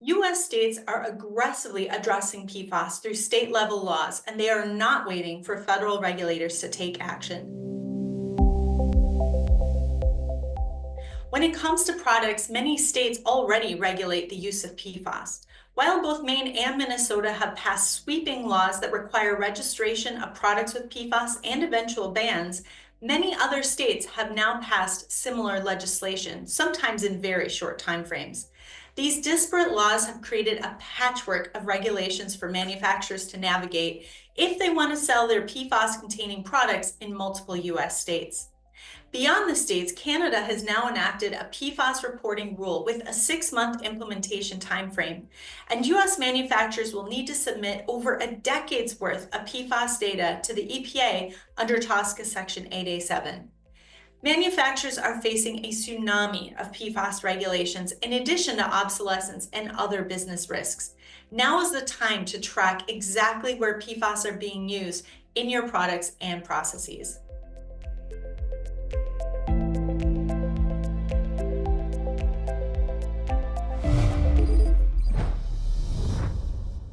U.S. states are aggressively addressing PFAS through state level laws, and they are not waiting for federal regulators to take action. When it comes to products, many states already regulate the use of PFAS. While both Maine and Minnesota have passed sweeping laws that require registration of products with PFAS and eventual bans, many other states have now passed similar legislation, sometimes in very short timeframes. These disparate laws have created a patchwork of regulations for manufacturers to navigate if they want to sell their PFAS containing products in multiple US states. Beyond the states, Canada has now enacted a PFAS reporting rule with a 6-month implementation timeframe, and US manufacturers will need to submit over a decade's worth of PFAS data to the EPA under TSCA Section 8A7. Manufacturers are facing a tsunami of PFAS regulations in addition to obsolescence and other business risks. Now is the time to track exactly where PFAS are being used in your products and processes.